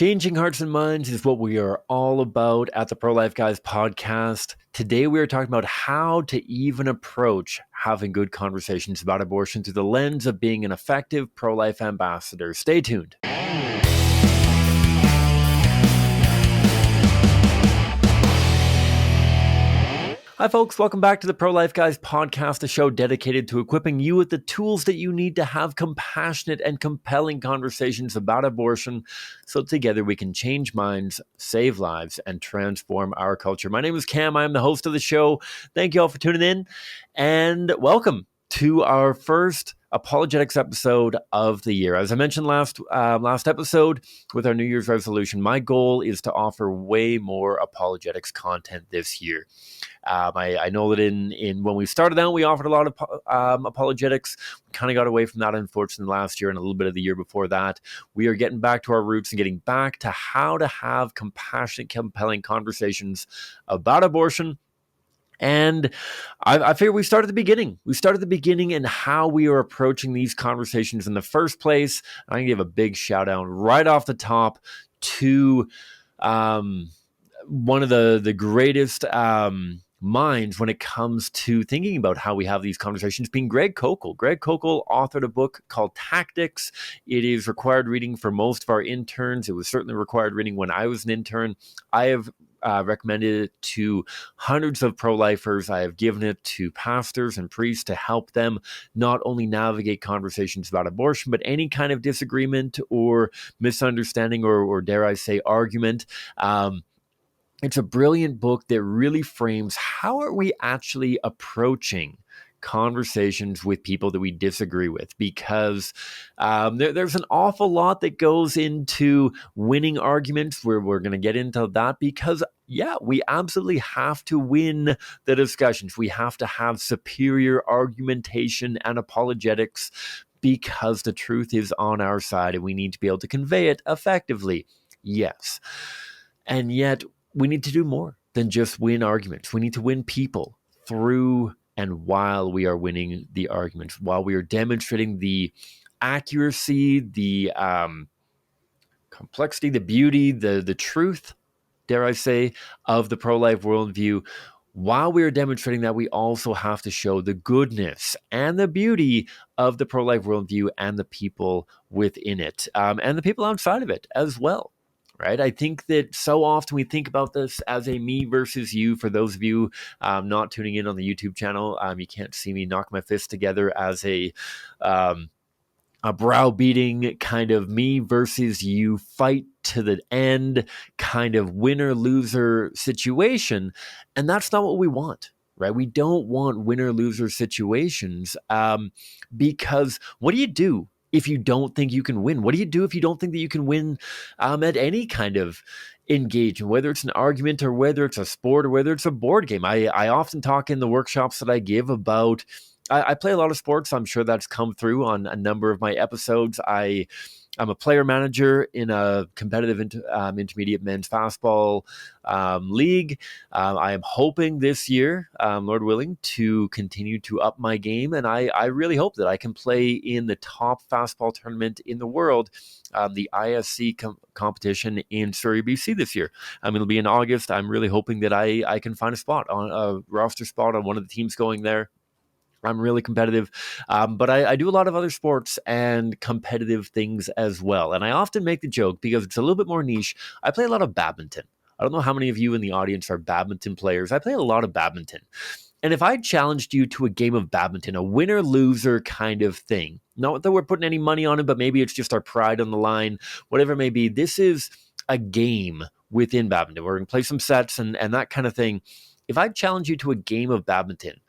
Changing hearts and minds is what we are all about at the Pro-Life Guys podcast. Today we are talking about how to even approach having good conversations about abortion through the lens of being an effective pro-life ambassador. Stay tuned. Hi folks, welcome back to the Pro-Life Guys podcast, a show dedicated to equipping you with the tools that you need to have compassionate and compelling conversations about abortion so together we can change minds, save lives, and transform our culture. My name is Cam. I am the host of the show. Thank you all for tuning in and welcome to our first apologetics episode of the year. As I mentioned last episode with our New Year's resolution, my goal is to offer way more apologetics content this year. I know that in when we started out, we offered a lot of apologetics. We kind of got away from that, unfortunately, last year and a little bit of the year before that. We are getting back to our roots and getting back to how to have compassionate, compelling conversations about abortion. And I figure we start at the beginning. We start at the beginning and how we are approaching these conversations in the first place. I'm going to give a big shout out right off the top to one of the greatest minds when it comes to thinking about how we have these conversations, being Greg Koukl. Greg Koukl authored a book called Tactics. It is required reading for most of our interns. It was certainly required reading when I was an intern. I have recommended it to hundreds of pro-lifers. I have given it to pastors and priests to help them not only navigate conversations about abortion, but any kind of disagreement or misunderstanding or dare I say argument. It's a brilliant book that really frames how are we actually approaching conversations with people that we disagree with, because there's an awful lot that goes into winning arguments. We're going to get into that because, yeah, we absolutely have to win the discussions. We have to have superior argumentation and apologetics because the truth is on our side and we need to be able to convey it effectively. Yes. And yet, we need to do more than just win arguments. We need to win people through and while we are winning the arguments, while we are demonstrating the accuracy, the complexity, the beauty, the truth, dare I say, of the pro-life worldview. While we are demonstrating that, we also have to show the goodness and the beauty of the pro-life worldview and the people within it, and the people outside of it as well. Right? I think that so often we think about this as a me versus you. For those of you not tuning in on the YouTube channel, you can't see me knock my fists together as a browbeating kind of me versus you fight to the end kind of winner-loser situation. And that's not what we want. Right? We don't want winner-loser situations because what do you do if you don't think you can win? What do you do if you don't think that you can win at any kind of engagement, whether it's an argument or whether it's a sport or whether it's a board game? I often talk in the workshops that I give about, I play a lot of sports. I'm sure that's come through on a number of my episodes. I'm a player manager in a competitive intermediate men's fastball league. I am hoping this year, Lord willing, to continue to up my game. And I really hope that I can play in the top fastball tournament in the world, the ISC competition in Surrey, BC this year. It'll be in August. I'm really hoping that I can find a roster spot on one of the teams going there. I'm really competitive, but I do a lot of other sports and competitive things as well. And I often make the joke, because it's a little bit more niche, I play a lot of badminton. I don't know how many of you in the audience are badminton players. I play a lot of badminton. And if I challenged you to a game of badminton, a winner-loser kind of thing, not that we're putting any money on it, but maybe it's just our pride on the line, whatever it may be, this is a game within badminton. We're going to play some sets and that kind of thing. If I challenge you to a game of badminton,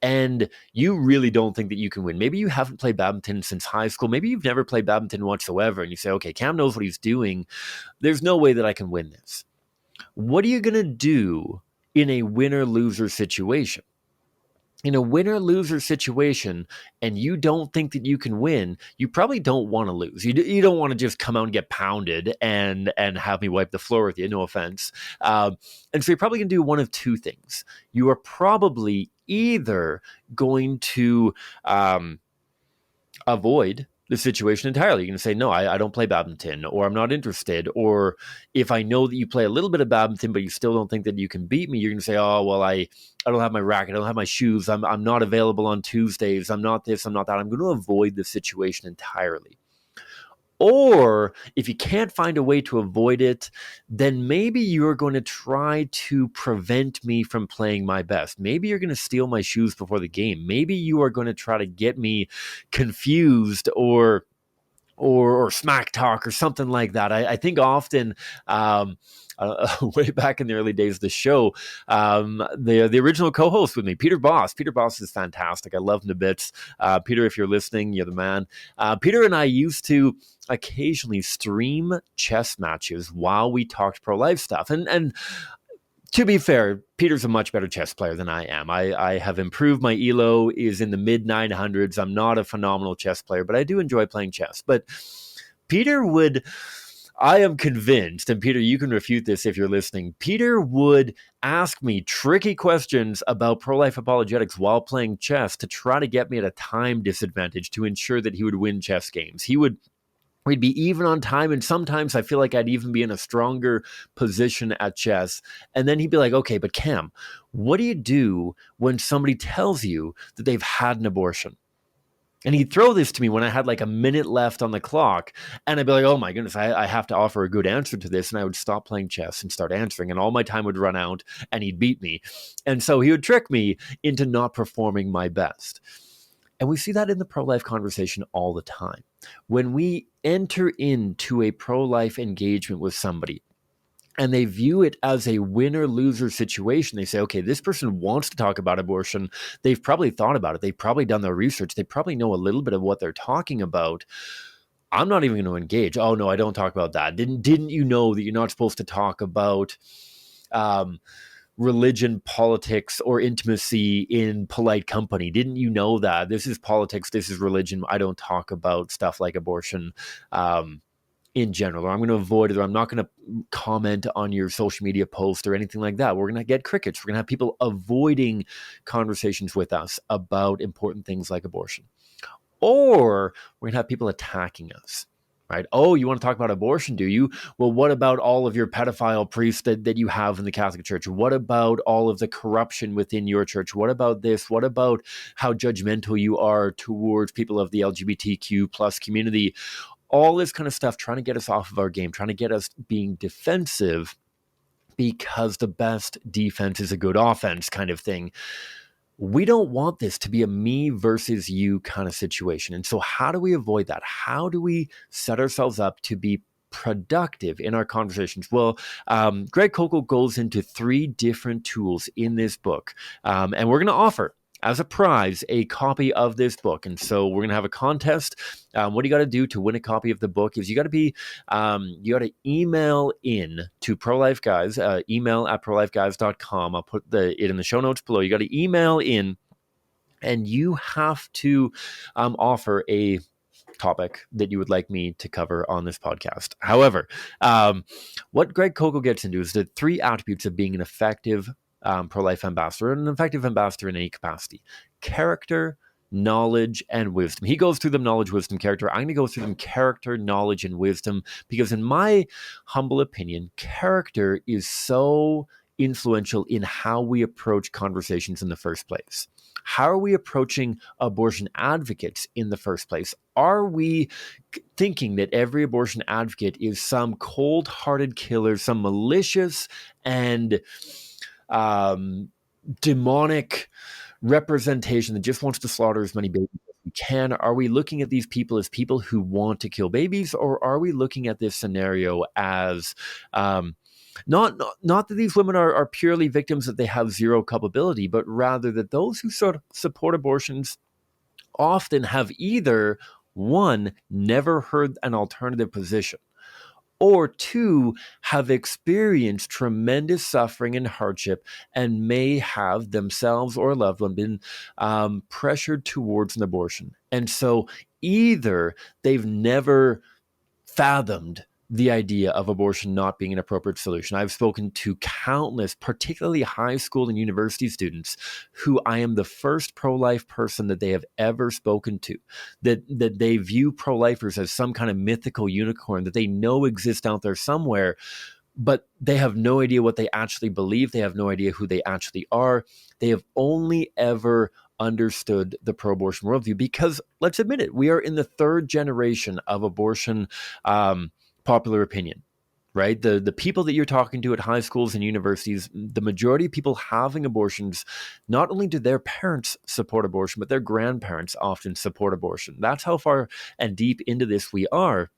and you really don't think that you can win, maybe you haven't played badminton since high school, maybe you've never played badminton whatsoever, and you say, okay, Cam knows what he's doing, there's no way that I can win this. What are you going to do in a winner-loser situation? In a winner-loser situation, and you don't think that you can win, you probably don't want to lose. You don't want to just come out and get pounded and have me wipe the floor with you, no offense. And so you're probably going to do one of two things. You are probably either going to avoid the situation entirely. You can say, no, I don't play badminton, or I'm not interested. Or if I know that you play a little bit of badminton, but you still don't think that you can beat me, you're going to say, oh, well, I don't have my racket. I don't have my shoes. I'm not available on Tuesdays. I'm not this. I'm not that. I'm going to avoid the situation entirely. Or if you can't find a way to avoid it, then maybe you're going to try to prevent me from playing my best. Maybe you're going to steal my shoes before the game. Maybe you are going to try to get me confused or smack talk or something like that. I think often, way back in the early days of the show, the original co-host with me, Peter Boss. Peter Boss is fantastic. I love him to bits. Peter, if you're listening, you're the man. Peter and I used to occasionally stream chess matches while we talked pro-life stuff. And to be fair, Peter's a much better chess player than I am. I have improved. My ELO is in the mid 900s. I'm not a phenomenal chess player, but I do enjoy playing chess. But Peter would, I am convinced, and Peter, you can refute this if you're listening, Peter would ask me tricky questions about pro-life apologetics while playing chess to try to get me at a time disadvantage to ensure that he would win chess games. We'd be even on time, and sometimes I feel like I'd even be in a stronger position at chess. And then he'd be like, okay, but Cam, what do you do when somebody tells you that they've had an abortion? And he'd throw this to me when I had like a minute left on the clock. And I'd be like, oh my goodness, I have to offer a good answer to this. And I would stop playing chess and start answering. And all my time would run out and he'd beat me. And so he would trick me into not performing my best. And we see that in the pro-life conversation all the time. When we enter into a pro-life engagement with somebody and they view it as a winner-loser situation, they say, okay, this person wants to talk about abortion. They've probably thought about it. They've probably done their research. They probably know a little bit of what they're talking about. I'm not even going to engage. Oh, no, I don't talk about that. Didn't you know that you're not supposed to talk about religion, politics, or intimacy in polite company? Didn't you know that? This is politics, this is religion. I don't talk about stuff like abortion in general, or I'm going to avoid it, or I'm not going to comment on your social media post or anything like that. We're going to get crickets. We're going to have people avoiding conversations with us about important things like abortion. Or we're going to have people attacking us. Right? Oh, you want to talk about abortion, do you? Well, what about all of your pedophile priests that you have in the Catholic Church? What about all of the corruption within your church? What about this? What about how judgmental you are towards people of the LGBTQ plus community? All this kind of stuff, trying to get us off of our game, trying to get us being defensive because the best defense is a good offense kind of thing. We don't want this to be a me versus you kind of situation. And so how do we avoid that? How do we set ourselves up to be productive in our conversations? Well, Greg Koukl goes into 3 different tools in this book. And we're going to offer, as a prize, a copy of this book. And so we're going to have a contest. What you got to do to win a copy of the book is you got to email in to Pro-Life Guys, email at prolifeguys.com. I'll put it in the show notes below. You got to email in and you have to offer a topic that you would like me to cover on this podcast. However, what Greg Koukl gets into is the 3 attributes of being an effective pro-life ambassador, and an effective ambassador in any capacity: character, knowledge, and wisdom. He goes through them: knowledge, wisdom, character. I'm going to go through them: character, knowledge, and wisdom, because in my humble opinion, character is so influential in how we approach conversations in the first place. How are we approaching abortion advocates in the first place? Are we thinking that every abortion advocate is some cold-hearted killer, some malicious and demonic representation that just wants to slaughter as many babies as we can? Are we looking at these people as people who want to kill babies, or are we looking at this scenario as not that these women are purely victims, that they have zero culpability, but rather that those who support abortions often have either, 1, never heard an alternative position, or 2, have experienced tremendous suffering and hardship and may have themselves or a loved one been pressured towards an abortion. And so either they've never fathomed the idea of abortion not being an appropriate solution. I've spoken to countless, particularly high school and university students, who I am the first pro-life person that they have ever spoken to, that they view pro-lifers as some kind of mythical unicorn that they know exists out there somewhere, but they have no idea what they actually believe. They have no idea who they actually are. They have only ever understood the pro-abortion worldview because, let's admit it, we are in the third generation of abortion popular opinion, right? The people that you're talking to at high schools and universities, the majority of people having abortions, not only do their parents support abortion, but their grandparents often support abortion. That's how far and deep into this we are.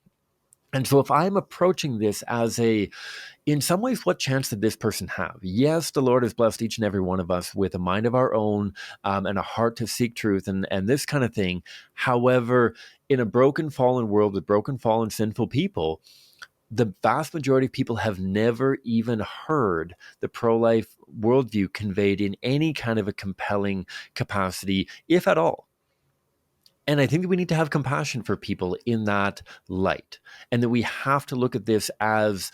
And so if I'm approaching this as in some ways, what chance did this person have? Yes, the Lord has blessed each and every one of us with a mind of our own, and a heart to seek truth and this kind of thing. However, in a broken, fallen world with broken, fallen, sinful people, the vast majority of people have never even heard the pro-life worldview conveyed in any kind of a compelling capacity, if at all. And I think that we need to have compassion for people in that light, and that we have to look at this as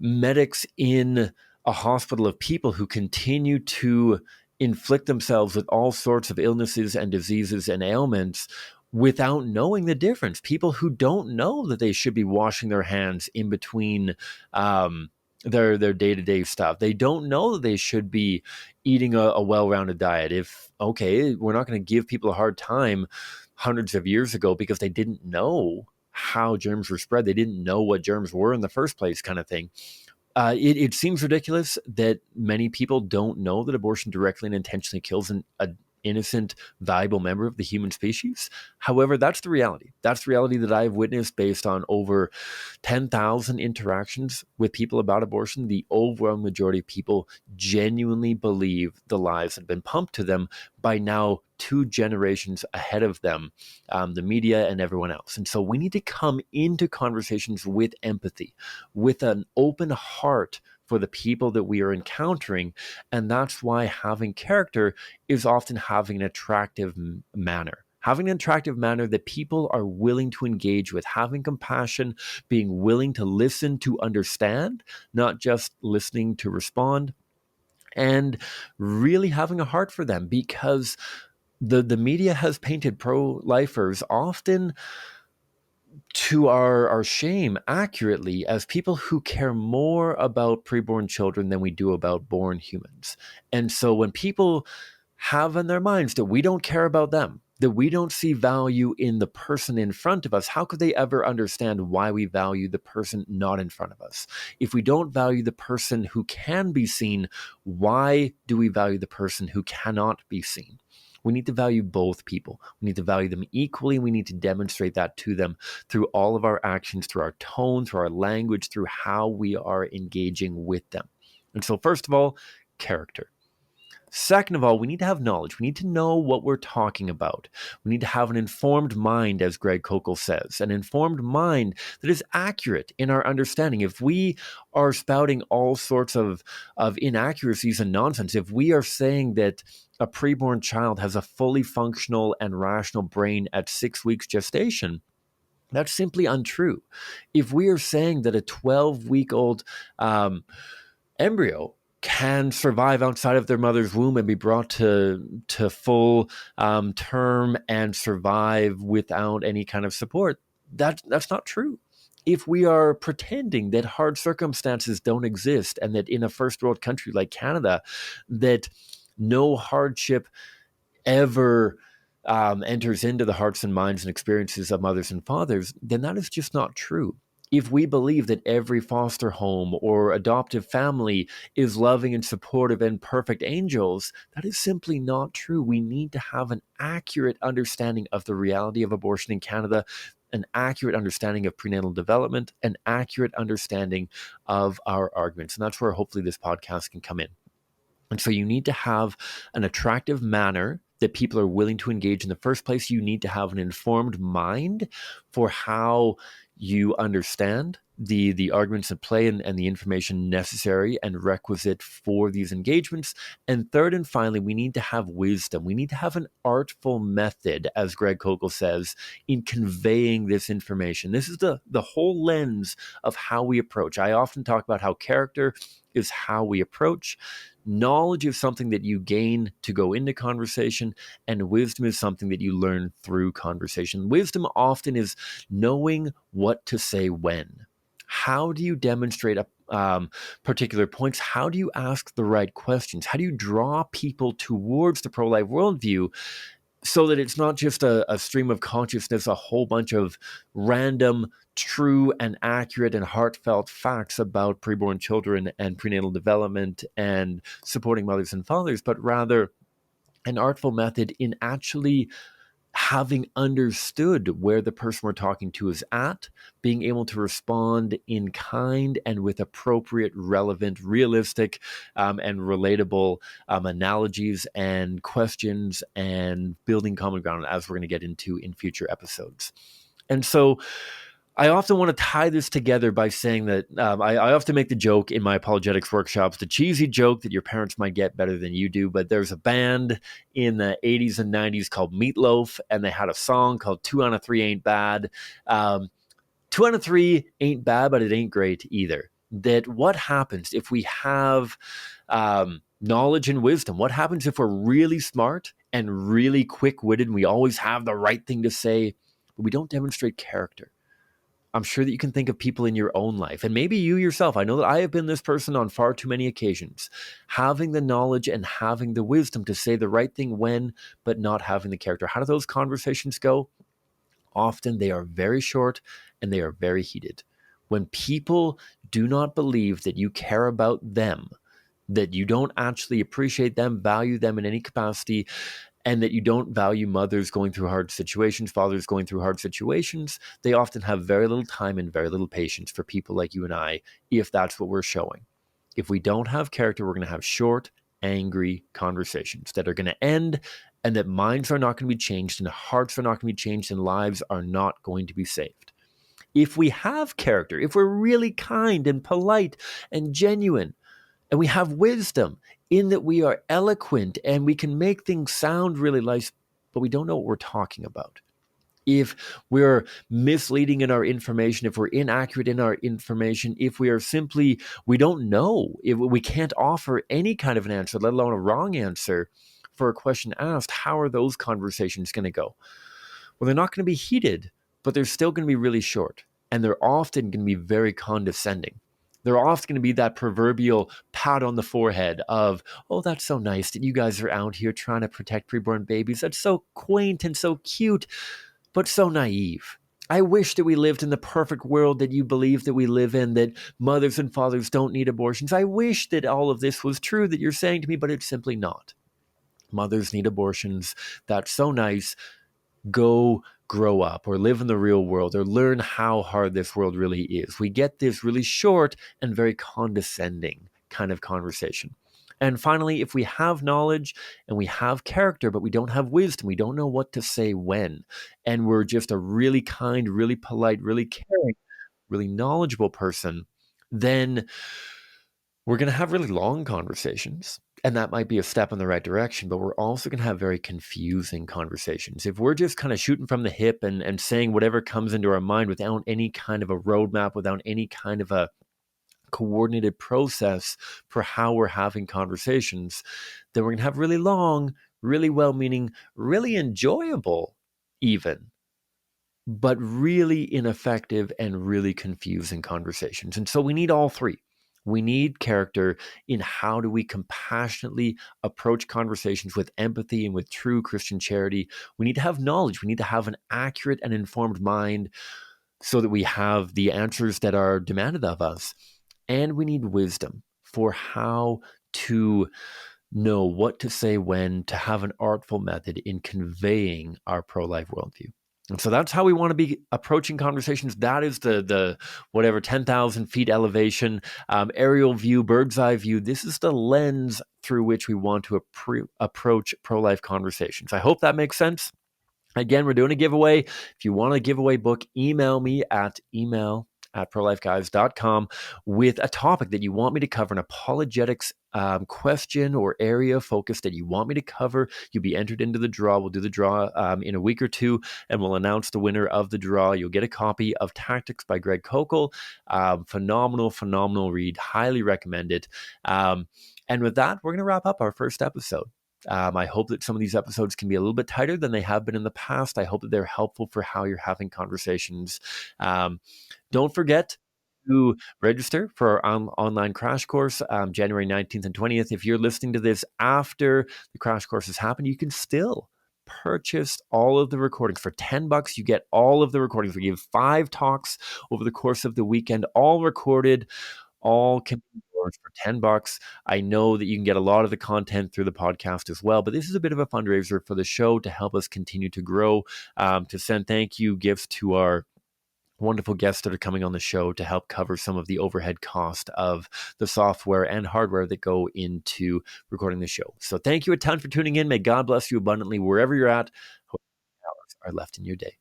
medics in a hospital of people who continue to inflict themselves with all sorts of illnesses and diseases and ailments without knowing the difference. People who don't know that they should be washing their hands in between their day-to-day stuff. They don't know that they should be eating a well-rounded diet. We're not going to give people a hard time hundreds of years ago because they didn't know how germs were spread. They didn't know what germs were in the first place, kind of thing. It seems ridiculous that many people don't know that abortion directly and intentionally kills an innocent, valuable member of the human species. However, that's the reality. That's the reality that I've witnessed based on over 10,000 interactions with people about abortion. The overwhelming majority of people genuinely believe the lies that have been pumped to them by now 2 generations ahead of them, the media and everyone else. And so we need to come into conversations with empathy, with an open heart for the people that we are encountering. And that's why having character is often having an attractive manner. Having an attractive manner that people are willing to engage with, having compassion, being willing to listen to understand, not just listening to respond, and really having a heart for them, because the media has painted pro-lifers, often to our shame, accurately, as people who care more about preborn children than we do about born humans. And so when people have in their minds that we don't care about them, that we don't see value in the person in front of us, how could they ever understand why we value the person not in front of us? If we don't value the person who can be seen, why do we value the person who cannot be seen? We need to value both people. We need to value them equally. We need to demonstrate that to them through all of our actions, through our tone, through our language, through how we are engaging with them. And so, first of all, character. Second of all, we need to have knowledge. We need to know what we're talking about. We need to have an informed mind, as Greg Koukl says, an informed mind that is accurate in our understanding. If we are spouting all sorts of inaccuracies and nonsense, if we are saying that a preborn child has a fully functional and rational brain at 6 weeks gestation, that's simply untrue. If we are saying that a 12-week-old embryo can survive outside of their mother's womb and be brought to full term and survive without any kind of support, that's not true. If we are pretending that hard circumstances don't exist and that in a first world country like Canada, that no hardship ever enters into the hearts and minds and experiences of mothers and fathers, then that is just not true. If we believe that every foster home or adoptive family is loving and supportive and perfect angels, that is simply not true. We need to have an accurate understanding of the reality of abortion in Canada, an accurate understanding of prenatal development, an accurate understanding of our arguments. And that's where hopefully this podcast can come in. And so you need to have an attractive manner that people are willing to engage in the first place, you need to have an informed mind for how you understand the arguments at play and the information necessary and requisite for these engagements. And third and finally, we need to have wisdom. We need to have an artful method, as Greg Koukl says, in conveying this information. This is the whole lens of how we approach. I often talk about how character is how we approach. Knowledge is something that you gain to go into conversation, and wisdom is something that you learn through conversation. Wisdom often is knowing what to say when. How do you demonstrate particular points? How do you ask the right questions? How do you draw people towards the pro-life worldview so that it's not just a stream of consciousness, a whole bunch of random, true and accurate and heartfelt facts about preborn children and prenatal development and supporting mothers and fathers, but rather an artful method in actually having understood where the person we're talking to is at, being able to respond in kind and with appropriate, relevant, realistic, and relatable analogies and questions and building common ground, as we're going to get into in future episodes. And so I often want to tie this together by saying that I often make the joke in my apologetics workshops, the cheesy joke that your parents might get better than you do. But there's a band in the 80s and 90s called Meatloaf, and they had a song called 2 out of 3 Ain't Bad. 2 out of 3 ain't bad, but it ain't great either. That what happens if we have knowledge and wisdom? What happens if we're really smart and really quick-witted and we always have the right thing to say, but we don't demonstrate character? I'm sure that you can think of people in your own life, and maybe you yourself. I know that I have been this person on far too many occasions, having the knowledge and having the wisdom to say the right thing when, but not having the character. How do those conversations go? Often they are very short and they are very heated. When people do not believe that you care about them, that you don't actually appreciate them, value them in any capacity, and that you don't value mothers going through hard situations, fathers going through hard situations, they often have very little time and very little patience for people like you and I, if that's what we're showing. If we don't have character, we're going to have short, angry conversations that are going to end, and that minds are not going to be changed, and hearts are not going to be changed, and lives are not going to be saved. If we have character, if we're really kind and polite and genuine, and we have wisdom in that we are eloquent and we can make things sound really nice, but we don't know what we're talking about. If we're misleading in our information, if we're inaccurate in our information, if we are simply, we don't know, if we can't offer any kind of an answer, let alone a wrong answer for a question asked, how are those conversations going to go? Well, they're not going to be heated, but they're still going to be really short. And they're often going to be very condescending. They're often going to be that proverbial pat on the forehead of, oh, that's so nice that you guys are out here trying to protect preborn babies. That's so quaint and so cute, but so naive. I wish that we lived in the perfect world that you believe that we live in, that mothers and fathers don't need abortions. I wish that all of this was true that you're saying to me, but it's simply not. Mothers need abortions. That's so nice. Go grow up or live in the real world or learn how hard this world really is. We get this really short and very condescending kind of conversation. And finally, if we have knowledge and we have character, but we don't have wisdom, we don't know what to say when, and we're just a really kind, really polite, really caring, really knowledgeable person, then we're going to have really long conversations. And that might be a step in the right direction, but we're also going to have very confusing conversations. If we're just kind of shooting from the hip and saying whatever comes into our mind without any kind of a roadmap, without any kind of a coordinated process for how we're having conversations, then we're going to have really long, really well-meaning, really enjoyable even, but really ineffective and really confusing conversations. And so we need all three. We need character in how do we compassionately approach conversations with empathy and with true Christian charity. We need to have knowledge. We need to have an accurate and informed mind so that we have the answers that are demanded of us. And we need wisdom for how to know what to say when, to have an artful method in conveying our pro-life worldview. And so that's how we want to be approaching conversations. That is the whatever 10,000 feet elevation, aerial view, bird's eye view. This is the lens through which we want to approach pro-life conversations. I hope that makes sense. Again, we're doing a giveaway. If you want a giveaway book, email me at email@prolifeguys.com with a topic that you want me to cover, an apologetics question or area of focus that you want me to cover. You'll be entered into the draw. We'll do the draw in a week or two, and we'll announce the winner of the draw. You'll get a copy of Tactics by Greg Koukl. Phenomenal read. Highly recommend it. And with that, we're going to wrap up our first episode. I hope that some of these episodes can be a little bit tighter than they have been in the past. I hope that they're helpful for how you're having conversations. Don't forget to register for our online crash course, January 19th and 20th. If you're listening to this after the crash course has happened, you can still purchase all of the recordings for $10. You get all of the recordings. We give 5 talks over the course of the weekend, all recorded, all can be yours for $10. I know that you can get a lot of the content through the podcast as well, but this is a bit of a fundraiser for the show to help us continue to grow, to send thank you gifts to our wonderful guests that are coming on the show to help cover some of the overhead cost of the software and hardware that go into recording the show. So thank you a ton for tuning in. May God bless you abundantly wherever you're at. Hope hours are left in your day.